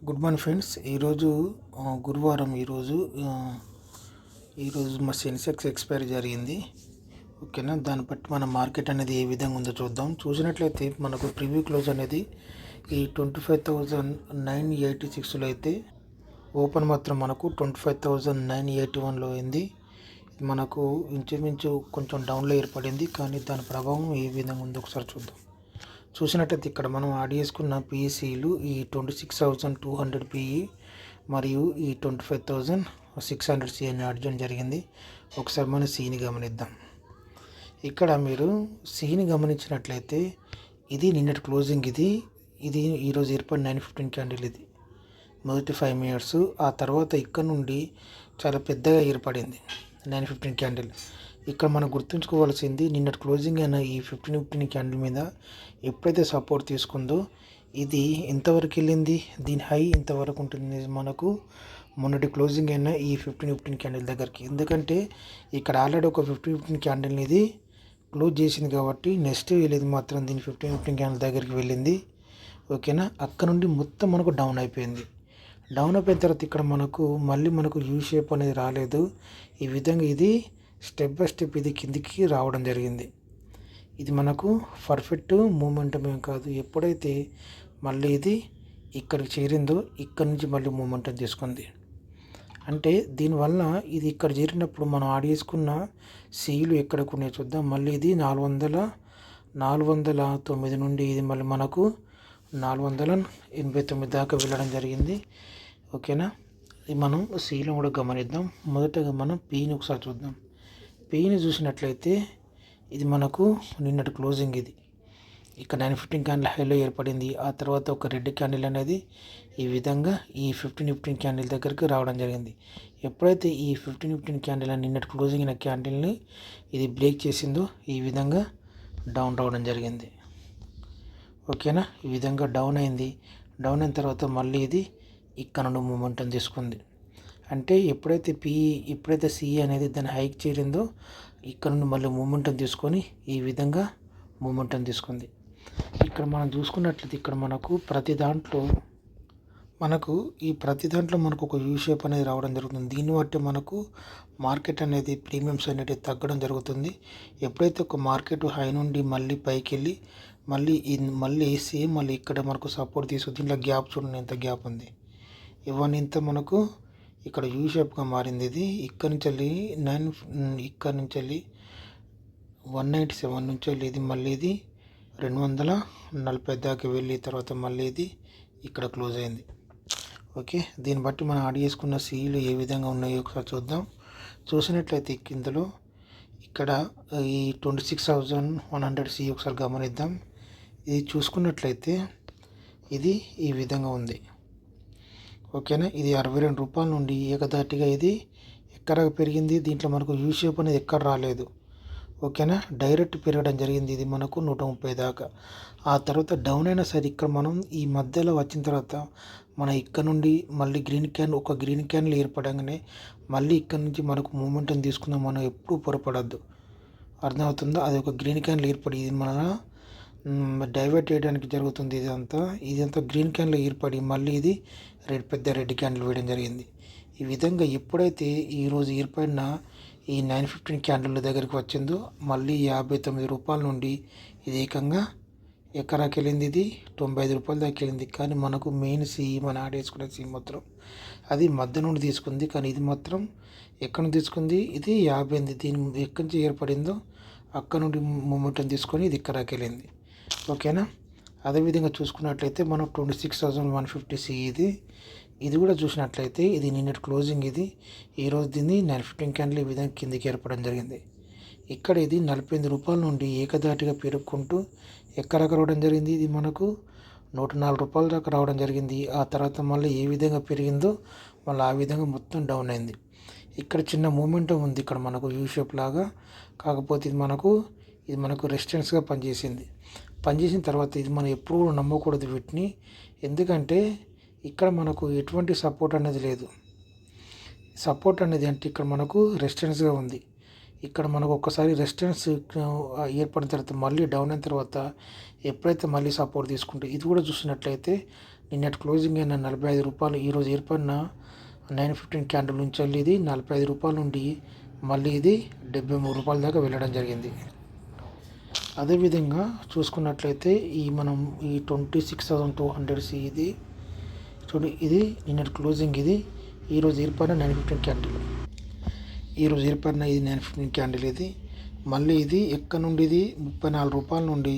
Good morning friends. ఈరోజు గురువారం. ఈరోజు మా సెన్సెక్స్ ఎక్స్పైరీ జరిగింది. ఓకేనా, దాన్ని బట్టి మన మార్కెట్ అనేది ఏ విధంగా ఉందో చూద్దాం. చూసినట్లయితే మనకు ప్రివ్యూ క్లోజ్ అనేది ఈ 25,986లో అయితే, ఓపెన్ మాత్రం మనకు 25,981లో అయింది. మనకు ఇంచుమించు కొంచెం డౌన్లో ఏర్పడింది, కానీ దాని ప్రభావం ఏ విధంగా ఉందో ఒకసారి చూద్దాం. చూసినట్టయితే ఇక్కడ మనం యాడ్ చేసుకున్న పిఈసీలు ఈ 26,200 పిఈ మరియు ఈ 25,600 సిని యాడ్ చేయడం జరిగింది. ఒకసారి మనం సిని గమనిద్దాం. ఇక్కడ మీరు సిని గమనించినట్లయితే ఇది నిన్నటి క్లోజింగ్, ఇది ఈరోజు ఏర్పడిన 915 క్యాండిల్. ఇది మొదటి 5 మినిట్స్. ఆ తర్వాత ఇక్కడ నుండి చాలా పెద్దగా ఏర్పడింది 915 క్యాండిల్. ఇక్కడ మనం గుర్తుంచుకోవాల్సింది, నిన్నటి క్లోజింగ్ అయిన ఈ 15 క్యాండిల్ మీద ఎప్పుడైతే సపోర్ట్ తీసుకుందో ఇది ఎంతవరకు వెళ్ళింది, దీని హై ఇంతవరకు ఉంటుంది మనకు మొన్నటి క్లోజింగ్ అయిన ఈ 15 క్యాండిల్ దగ్గరికి. ఎందుకంటే ఇక్కడ ఆల్రెడీ ఒక 15 క్యాండిల్ని ఇది క్లోజ్ చేసింది కాబట్టి నెక్స్ట్ వెళ్ళేది మాత్రం దీని 15 క్యాండిల్ దగ్గరికి వెళ్ళింది. ఓకేనా, అక్కడ నుండి మొత్తం మనకు డౌన్ అయిపోయింది. డౌన్ అయిపోయిన తర్వాత ఇక్కడ మనకు యూ షేప్ అనేది రాలేదు. ఈ విధంగా ఇది స్టెప్ బై స్టెప్ ఇది కిందికి రావడం జరిగింది. ఇది మనకు పర్ఫెక్ట్ మూమెంటం ఏం కాదు. ఎప్పుడైతే మళ్ళీ ఇది ఇక్కడికి చేరిందో ఇక్కడ నుంచి మళ్ళీ మూమెంటం తీసుకుంది. అంటే దీనివల్ల ఇది ఇక్కడ చేరినప్పుడు మనం యాడ్ చేసుకున్న సీలు ఎక్కడికి ఉన్నాయి చూద్దాం. మళ్ళీ ఇది 409 నుండి ఇది మళ్ళీ మనకు 489 దాకా వెళ్ళడం జరిగింది. ఓకేనా, ఇది మనం సీలు కూడా గమనిద్దాం. మొదటగా మనం పీని ఒకసారి చూద్దాం. పీని చూసినట్లయితే ఇది మనకు నిన్నటి క్లోజింగ్. ఇది ఇక్కడ 915 క్యాండిల్ హైలో ఏర్పడింది. ఆ తర్వాత ఒక రెడ్ క్యాండిల్ అనేది ఈ విధంగా ఈ 15 క్యాండిల్ దగ్గరికి రావడం జరిగింది. ఎప్పుడైతే ఈ 15 క్యాండిల్ నిన్నటి క్లోజింగ్ అయిన క్యాండిల్ని ఇది బ్రేక్ చేసిందో ఈ విధంగా డౌన్ రావడం జరిగింది. ఓకేనా, ఈ విధంగా డౌన్ అయింది. డౌన్ అయిన తర్వాత మళ్ళీ ఇది ఇక్కడ నుండి మూమెంటం తీసుకుంది. అంటే ఎప్పుడైతే సిఈ అనేది దాన్ని హైక్ చేరిందో ఇక్కడ నుండి మళ్ళీ మూమెంటం తీసుకొని ఈ విధంగా మూమెంటం తీసుకుంది. ఇక్కడ మనం చూసుకున్నట్లయితే ఇక్కడ మనకు ప్రతి దాంట్లో మనకు ఒక యూ షేప్ అనేది రావడం జరుగుతుంది. దీన్ని బట్టి మనకు మార్కెట్ అనేది ప్రీమియమ్స్ అనేది తగ్గడం జరుగుతుంది. ఎప్పుడైతే ఒక మార్కెట్ హై నుండి మళ్ళీ పైకి వెళ్ళి మళ్ళీ సేమ్ మళ్ళీ ఇక్కడ మనకు సపోర్ట్ తీసుకుంది. దీంట్లో గ్యాప్ చూడండి, ఎంత గ్యాప్ ఉంది. ఇవన్నీ ఇంత మనకు ఇక్కడ యూ షేప్గా మారింది. ఇది ఇక్కడ నుంచి వెళ్ళి 197 నుంచి వెళ్ళి ఇది మళ్ళీ ఇది 240 దాకా వెళ్ళి తర్వాత మళ్ళీ ఇది ఇక్కడ క్లోజ్ అయింది. ఓకే, దీన్ని బట్టి మనం యాడ్ చేసుకున్న సీలు ఏ విధంగా ఉన్నాయో ఒకసారి చూద్దాం. చూసినట్లయితే ఇందులో ఇక్కడ ఈ 26,100 సి ఒకసారి గమనిద్దాం. ఇది చూసుకున్నట్లయితే ఇది ఈ విధంగా ఉంది. ఓకేనా, ఇది 62 రూపాయల నుండి ఏకదాటిగా ఇది ఎక్కడ పెరిగింది. దీంట్లో మనకు యూ షేప్ అనేది ఎక్కడ రాలేదు. ఓకేనా, డైరెక్ట్ పెరగడం జరిగింది. ఇది మనకు 130 దాకా. ఆ తర్వాత డౌన్ అయినా సరే ఇక్కడ మనం ఈ మధ్యలో వచ్చిన తర్వాత మన ఇక్కడ నుండి మళ్ళీ ఒక గ్రీన్ క్యాన్లు ఏర్పడంగానే మళ్ళీ ఇక్కడ నుంచి మనకు మూమెంటం తీసుకుందాం. మనం ఎప్పుడు పొరపడద్దు, అర్థమవుతుందో. అది ఒక గ్రీన్ క్యాన్లు ఏర్పడి ఇది మన డైవర్ట్ చేయడానికి జరుగుతుంది. ఇదంతా గ్రీన్ క్యాన్లు ఏర్పడి మళ్ళీ ఇది పెద్ద రెడ్ క్యాండిల్ వేయడం జరిగింది. ఈ విధంగా ఎప్పుడైతే ఈరోజు ఏర్పడిన ఈ 915 క్యాండిల్ దగ్గరికి వచ్చిందో మళ్ళీ 59 రూపాయల నుండి ఇది ఏకంగా ఎక్కడికి వెళ్ళింది, ఇది 95 రూపాయల దాకా వెళ్ళింది. కానీ మనకు మెయిన్ మనం యాడ్ చేసుకునే మాత్రం అది మధ్య నుండి తీసుకుంది. కానీ ఇది మాత్రం ఎక్కడి నుండి తీసుకుంది, ఇది 58. దీని ఎక్కడి నుంచి ఏర్పడిందో అక్కడ నుండి మూమెంటం తీసుకొని ఇది ఇక్కడికి వెళ్ళింది. ఓకేనా, అదేవిధంగా చూసుకున్నట్లయితే మనం 26,150 సి ఇది కూడా చూసినట్లయితే ఇది నిన్నటి క్లోజింగ్. ఇది ఈరోజు దీన్ని 915 క్యాండిల్ ఈ విధంగా కిందికి ఏర్పడడం జరిగింది. ఇక్కడ ఇది 48 రూపాయల నుండి ఏకదాటిగా పెరుగుకుంటూ ఎక్కడికి రావడం జరిగింది. ఇది మనకు 104 రూపాయల దాకా రావడం జరిగింది. ఆ తర్వాత మళ్ళీ ఏ విధంగా పెరిగిందో మళ్ళీ ఆ విధంగా మొత్తం డౌన్ అయింది. ఇక్కడ చిన్న మూమెంటం ఉంది ఇక్కడ మనకు యూ షేప్ లాగా. కాకపోతే ఇది మనకు రెసిస్టెన్స్గా పనిచేసిన తర్వాత ఇది మనం ఎప్పుడు నమ్మకూడదు వీటిని. ఎందుకంటే ఇక్కడ మనకు ఎటువంటి సపోర్ట్ అనేది లేదు. సపోర్ట్ అనేది అంటే ఇక్కడ మనకు రెసిస్టెన్స్గా ఉంది. ఇక్కడ మనకు ఒక్కసారి రెసిస్టెన్స్ ఏర్పడిన తర్వాత మళ్ళీ డౌన్ అయిన తర్వాత ఎప్పుడైతే మళ్ళీ సపోర్ట్ తీసుకుంటే ఇది కూడా చూసినట్లయితే నిన్నటి క్లోజింగ్ అయిన రూ. 45, ఈరోజు ఏర్పడిన 915 క్యాండిల్ నుంచి వెళ్ళి ఇది రూ. 45 నుండి మళ్ళీ ఇది రూ. 73 దాకా వెళ్ళడం జరిగింది. అదేవిధంగా చూసుకున్నట్లయితే మనం ఈ 26,200 ఇది చూడండి, ఇది నిన్నటి క్లోజింగ్, ఇది ఈరోజు ఏర్పడిన 915 క్యాండిల్, ఈరోజు ఏర్పడిన ఇది 915 క్యాండిల్. ఇది మళ్ళీ ఇది ఎక్కడ నుండి ఇది రూ. 34 నుండి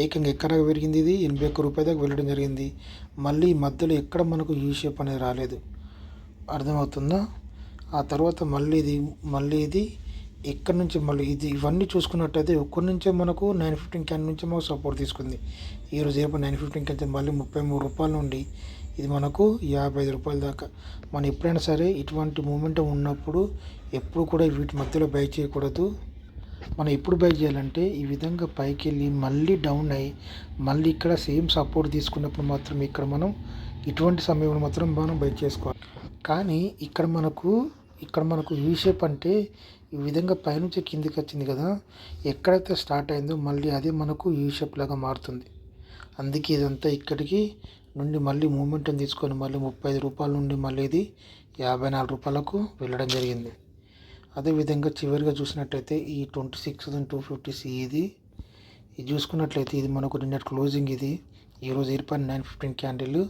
ఏకంగా ఎక్కడ పెరిగింది, ఇది రూ. 81 దాకా వెళ్ళడం జరిగింది. మళ్ళీ మధ్యలో ఎక్కడ మనకు యూ షేప్ అనేది రాలేదు, అర్థమవుతుందా? ఆ తర్వాత మళ్ళీ ఇది ఎక్కడి నుంచి మళ్ళీ ఇది ఇవన్నీ చూసుకున్నట్టయితే ఒక్కడి నుంచే మనకు 915 క్యాండిల్ నుంచి మనకు సపోర్ట్ తీసుకుంది. ఈరోజు ఏపో 915 క్యాండిల్ మళ్ళీ రూ. 33 నుండి ఇది మనకు రూ. 55 దాకా. మనం ఎప్పుడైనా సరే ఇటువంటి మూమెంటం ఉన్నప్పుడు ఎప్పుడు కూడా వీటి మధ్యలో బై చేయకూడదు. మనం ఎప్పుడు బై చేయాలంటే ఈ విధంగా పైకి వెళ్ళి మళ్ళీ డౌన్ అయ్యి మళ్ళీ ఇక్కడ సేమ్ సపోర్ట్ తీసుకున్నప్పుడు మాత్రం ఇక్కడ మనం ఇటువంటి సమయంలో మాత్రం మనం బై చేసుకోవాలి. కానీ ఇక్కడ మనకు యూ షేప్ అంటే ఈ విధంగా పైనుంచి కిందికి వచ్చింది కదా, ఎక్కడైతే స్టార్ట్ అయిందో మళ్ళీ అదే మనకు యూ షేప్ లాగా మారుతుంది. అందుకే ఇదంతా ఇక్కడికి నుండి మళ్ళీ మూమెంటం తీసుకొని మళ్ళీ రూ. 35 నుండి మళ్ళీ ఇది రూ. 54 వెళ్ళడం జరిగింది. అదేవిధంగా చివరిగా చూసినట్లయితే ఈ 26,250 ఇది చూసుకున్నట్లయితే ఇది మనకు నిన్నటి క్లోజింగ్, ఇది ఈరోజు ఏర్పడిన 915 క్యాండిల్.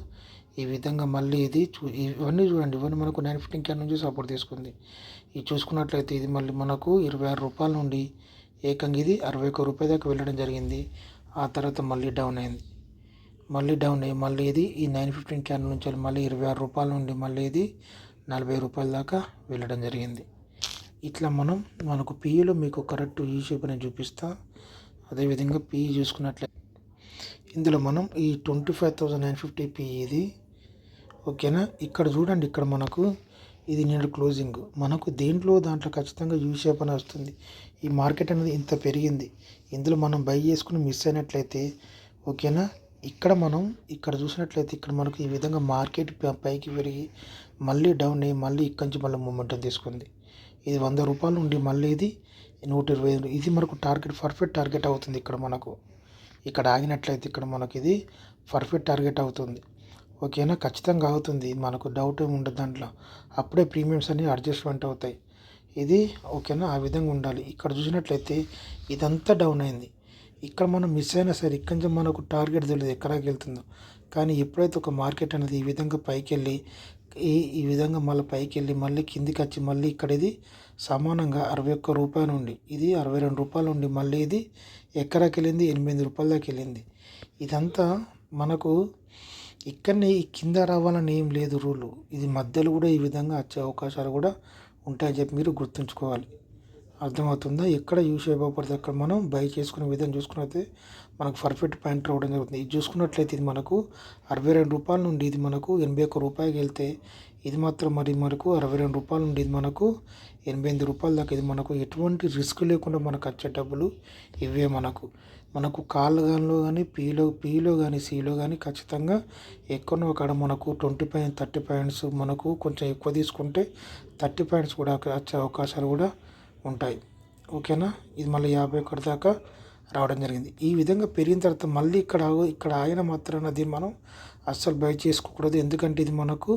ఈ విధంగా మళ్ళీ ఇది ఇవన్నీ చూడండి, ఇవన్నీ మనకు 915 క్యాండిల్ నుంచి సపోర్ట్ తీసుకుంది. ఇది చూసుకున్నట్లయితే ఇది మళ్ళీ మనకు రూ. 26 నుండి ఏకంగా ఇది రూ. 61 దాకా వెళ్ళడం జరిగింది. ఆ తర్వాత మళ్ళీ డౌన్ అయ్యి మళ్ళీ ఇది ఈ 915 క్యాండిల్ నుంచి మళ్ళీ రూ. 26 నుండి మళ్ళీ ఇది రూ. 40 దాకా వెళ్ళడం జరిగింది. ఇట్లా మనకు పీఈలో మీకు కరెక్ట్ ఈ షేప్ అనేది చూపిస్తా. అదేవిధంగా పీఈ చూసుకున్నట్లయితే ఇందులో మనం ఈ 25,950 పీఈ ఇది ఓకేనా. ఇక్కడ చూడండి, ఇక్కడ మనకు ఇది నిన్నటి క్లోజింగ్, మనకు దాంట్లో ఖచ్చితంగా యూ షేప్ అని వస్తుంది. ఈ మార్కెట్ అనేది ఇంత పెరిగింది, ఇందులో మనం బై చేసుకుని మిస్ అయినట్లయితే ఓకేనా. ఇక్కడ చూసినట్లయితే ఇక్కడ మనకు ఈ విధంగా మార్కెట్ పైకి పెరిగి మళ్ళీ డౌన్ అయ్యి మళ్ళీ ఇక్కడి నుంచి మళ్ళీ మూమెంటం తీసుకుంది. ఇది రూ. 100 నుండి మళ్ళీ ఇది 125, ఇది మనకు పర్ఫెక్ట్ టార్గెట్ అవుతుంది. ఇక్కడ ఆగినట్లయితే ఇక్కడ మనకి ఇది పర్ఫెక్ట్ టార్గెట్ అవుతుంది ఓకేనా. ఖచ్చితంగా అవుతుంది, మనకు డౌట్ ఏమి ఉండదు దాంట్లో. అప్పుడే ప్రీమియమ్స్ అన్ని అడ్జస్ట్మెంట్ అవుతాయి. ఇది ఓకేనా, ఆ విధంగా ఉండాలి. ఇక్కడ చూసినట్లయితే ఇదంతా డౌన్ అయింది, ఇక్కడ మనం మిస్ అయినా సరే ఇక్కడి నుంచి మనకు టార్గెట్ తెలియదు ఎక్కడికి వెళ్తుందో. కానీ ఎప్పుడైతే ఒక మార్కెట్ అనేది ఈ విధంగా పైకి వెళ్ళి ఈ విధంగా మళ్ళీ పైకి వెళ్ళి మళ్ళీ కిందికి వచ్చి మళ్ళీ ఇక్కడ ఇది సమానంగా రూ. 61 నుండి ఇది రూ. 62 నుండి మళ్ళీ ఇది ఎక్కడికి వెళ్ళింది, రూ. 8 దాకా వెళ్ళింది. ఇదంతా మనకు ఇక్కడనే ఈ కింద రావాలని ఏం లేదు రూలు, ఇది మధ్యలో కూడా ఈ విధంగా వచ్చే అవకాశాలు కూడా ఉంటాయని చెప్పి మీరు గుర్తుంచుకోవాలి, అర్థమవుతుందా. ఎక్కడ యూ షేప్ పడితే అక్కడ మనం బై చేసుకునే విధంగా చూసుకున్నట్లయితే మనకు పర్ఫెక్ట్ పాయింట్ రావడం జరుగుతుంది. ఇది చూసుకున్నట్లయితే ఇది మనకు రూ. 62 నుండి ఇది మనకు రూ. 81 వెళ్తే ఇది మాత్రం మనకు రూ. 62 నుండి ఇది మనకు రూ. 88 దాకా. ఇది మనకు ఎటువంటి రిస్క్ లేకుండా మనకు వచ్చే డబ్బులు ఇవే. మనకు కాళ్ళలో కానీ పీలో కానీ సీలో కానీ ఖచ్చితంగా ఎక్కడో అక్కడ మనకు 20 పాయింట్స్ 30 పాయింట్స్ మనకు కొంచెం ఎక్కువ తీసుకుంటే 30 పాయింట్స్ కూడా వచ్చే అవకాశాలు కూడా ఉంటాయి ఓకేనా. ఇది మళ్ళీ 51 దాకా రావడం జరిగింది. ఈ విధంగా పెరిగిన తర్వాత మళ్ళీ ఇక్కడ ఆయన మాత్రాన అది మనం అస్సలు బై చేసుకోకూడదు, ఎందుకంటే ఇది మనకు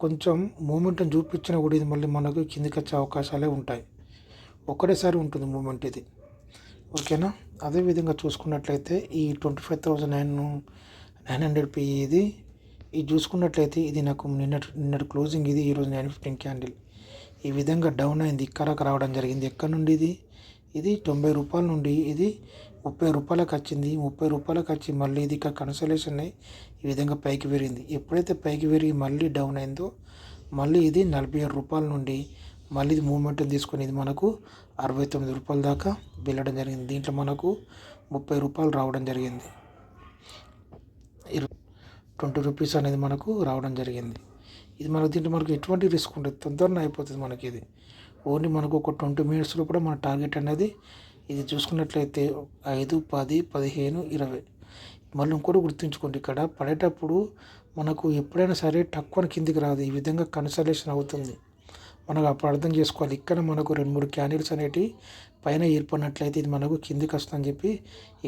కొంచెం మూమెంట్ని చూపించినా కూడా ఇది మళ్ళీ మనకు కిందికి వచ్చే అవకాశాలే ఉంటాయి, ఒకటేసారి ఉంటుంది మూమెంట్ ఇది ఓకేనా. అదేవిధంగా చూసుకున్నట్లయితే ఈ 25,900 పీఈ ఇది చూసుకున్నట్లయితే ఇది నాకు నిన్నటి క్లోజింగ్, ఇది ఈరోజు 915 క్యాండిల్. ఈ విధంగా డౌన్ అయింది, ఇక్కడకు రావడం జరిగింది. ఎక్కడ నుండి ఇది రూ. 90 నుండి ఇది రూ. 30 వచ్చింది. రూ. 30 వచ్చి మళ్ళీ ఇది ఇక్కడ కన్సలేషన్ అయ్యి ఈ విధంగా పైకి పెరిగింది. ఎప్పుడైతే పైకి పెరిగి మళ్ళీ డౌన్ అయిందో మళ్ళీ ఇది రూ. 46 నుండి మళ్ళీ ఇది మూమెంట్ తీసుకొని ఇది మనకు రూ. 69 దాకా వెళ్ళడం జరిగింది. దీంట్లో మనకు రూ. 30 రావడం జరిగింది, ₹20 అనేది మనకు రావడం జరిగింది. ఇది దీంట్లో మనకు ఎటువంటి రిస్క్ ఉంటుంది, తొందరగా అయిపోతుంది మనకి. ఇది ఓన్లీ మనకు ఒక 20 మినిట్స్లో కూడా మన టార్గెట్ అనేది ఇది చూసుకున్నట్లయితే 5, 10, 15, 20. మళ్ళీ ఇంకోటి గుర్తుంచుకోండి, ఇక్కడ పడేటప్పుడు మనకు ఎప్పుడైనా సరే తక్కువ కిందికి రాదు, ఈ విధంగా కన్సలేషన్ అవుతుంది. మనకు అప్పుడు అర్థం చేసుకోవాలి. ఇక్కడ మనకు 2-3 క్యాండిల్స్ అనేటివి పైన ఏర్పడినట్లయితే ఇది మనకు కిందికి వస్తుందని చెప్పి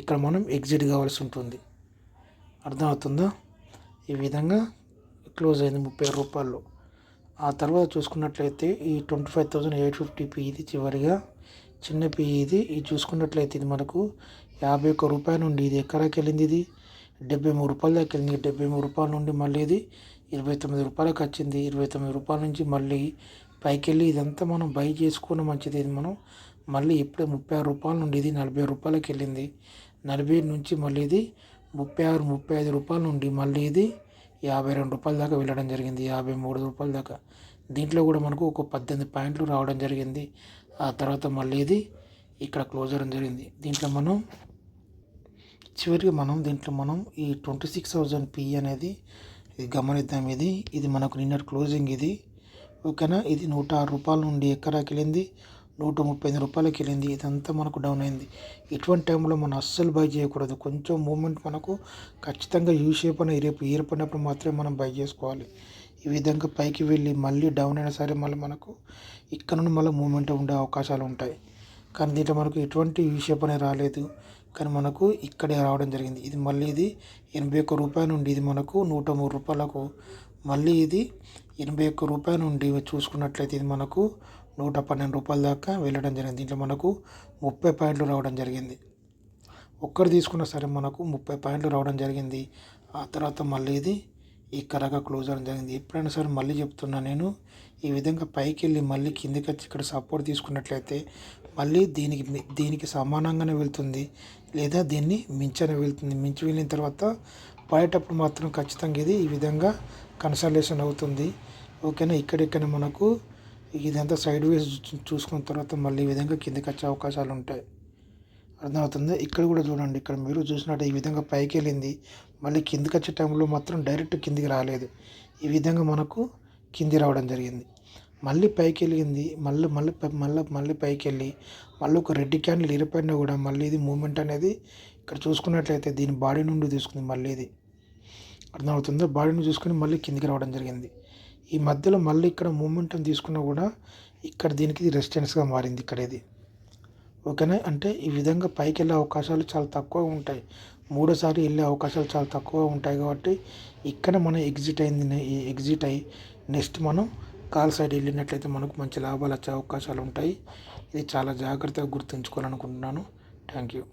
ఇక్కడ మనం ఎగ్జిట్ కావాల్సి ఉంటుంది, అర్థమవుతుందా. ఈ విధంగా క్లోజ్ అయింది 30 రూపాయలు. ఆ తర్వాత చూసుకున్నట్లయితే ఈ 25,850 పి ఇది చివరిగా చిన్న పి ఇది చూసుకున్నట్లయితే ఇది మనకు 51 రూపాయల నుండి ఇది ఎక్కడికి వెళ్ళింది, ఇది 73 రూపాయల దాకా వెళ్ళింది. 73 రూపాయల నుండి మళ్ళీ ఇది 29 రూపాయలకు వచ్చింది. 29 రూపాయల నుంచి మళ్ళీ పైకి వెళ్ళి ఇదంతా మనం బై చేసుకున్న మంచిది. ఇది మనం మళ్ళీ ఇప్పుడే 36 రూపాయల నుండి ఇది 40 రూపాయలకి వెళ్ళింది. 40 నుంచి మళ్ళీ ఇది 36, 35 రూపాయల నుండి మళ్ళీ ఇది 52 రూపాయల దాకా వెళ్ళడం జరిగింది. 53 రూపాయల దాకా. దీంట్లో కూడా మనకు ఒక 18 పాయింట్లు రావడం జరిగింది. ఆ తర్వాత మళ్ళీ ఇది ఇక్కడ క్లోజ్ అవ్వడం జరిగింది. దీంట్లో మనం చివరికి దీంట్లో మనం ఈ 26,000 పి అనేది ఇది గమనిద్దాం. ఇది మనకు నిన్నటి క్లోజింగ్ ఇది, ఓకేనా. ఇది 106 రూపాయల నుండి ఎక్కడికి వెళ్ళింది, 135 రూపాయలకి వెళ్ళింది. ఇదంతా మనకు డౌన్ అయింది. ఇటువంటి టైంలో మనం అస్సలు బై చేయకూడదు. కొంచెం మూమెంట్ మనకు ఖచ్చితంగా యూ షేప్ అని ఏర్పడినప్పుడు మాత్రమే మనం బై చేసుకోవాలి. ఈ విధంగా పైకి వెళ్ళి మళ్ళీ డౌన్ అయినా సరే మళ్ళీ మనకు ఇక్కడ నుండి మళ్ళీ మూమెంట్ ఉండే అవకాశాలు ఉంటాయి. కానీ దీంట్లో మనకు ఎటువంటి యూ షేప్ అనేది రాలేదు, కానీ మనకు ఇక్కడే రావడం జరిగింది. ఇది మళ్ళీ ఇది 81 రూపాయల నుండి ఇది మనకు 103 రూపాయలకు మళ్ళీ ఇది 81 రూపాయల నుండి చూసుకున్నట్లయితే ఇది మనకు 112 రూపాయల దాకా వెళ్ళడం జరిగింది. దీంట్లో మనకు 30 పాయింట్లు రావడం జరిగింది. ఒక్కరు తీసుకున్నా సరే మనకు 30 పాయింట్లు రావడం జరిగింది. ఆ తర్వాత మళ్ళీ ఇది ఇక్కడగా క్లోజ్ అవ్వడం జరిగింది. ఎప్పుడైనా సరే మళ్ళీ చెప్తున్నా నేను, ఈ విధంగా పైకి వెళ్ళి మళ్ళీ కిందికి వచ్చి ఇక్కడ సపోర్ట్ తీసుకున్నట్లయితే మళ్ళీ దీనికి సమానంగానే వెళ్తుంది, లేదా దీన్ని మించనే వెళ్తుంది. మించి వెళ్ళిన తర్వాత పడేటప్పుడు మాత్రం ఖచ్చితంగా ఇది ఈ విధంగా కన్సల్టేషన్ అవుతుంది, ఓకేనా. ఇక్కడిక్కడ మనకు ఇదంతా సైడ్ వేస్ చూసుకున్న తర్వాత మళ్ళీ ఈ విధంగా కిందికి వచ్చే అవకాశాలు ఉంటాయి. అర్థమవుతుంది. ఇక్కడ కూడా చూడండి, ఇక్కడ మీరు చూసినట్టు ఈ విధంగా పైకి వెళ్ళింది, మళ్ళీ కిందికి వచ్చే టైంలో మాత్రం డైరెక్ట్ కిందికి రాలేదు. ఈ విధంగా మనకు కింది రావడం జరిగింది. మళ్ళీ పైకి వెళ్ళింది, మళ్ళీ పైకి వెళ్ళి మళ్ళీ ఒక రెడ్ క్యాండిల్ ఏర్పడినా కూడా మళ్ళీ ఇది మూమెంట్ అనేది ఇక్కడ చూసుకున్నట్లయితే దీని బాడీ నుండి తీసుకుంది. మళ్ళీ ఇది అర్థమవుతుందో, బాడీని చూసుకుని మళ్ళీ కిందికి రావడం జరిగింది. ఈ మధ్యలో మళ్ళీ ఇక్కడ మూమెంట్ తీసుకున్నా కూడా ఇక్కడ దీనికి ఇది రెసిస్టెన్స్గా మారింది ఇక్కడ ఇది, ఓకేనా. అంటే ఈ విధంగా పైకి వెళ్ళే అవకాశాలు చాలా తక్కువ ఉంటాయి. మూడోసారి వెళ్ళే అవకాశాలు చాలా తక్కువ ఉంటాయి. కాబట్టి ఇక్కడ మనం ఎగ్జిట్ అయ్యి నెక్స్ట్ మనం కాల్ సైడ్ వెళ్ళినట్లయితే మనకు మంచి లాభాలు వచ్చే అవకాశాలు ఉంటాయి. ఇది చాలా జాగ్రత్తగా గుర్తుంచుకోవాలనుకుంటున్నాను. Thank you.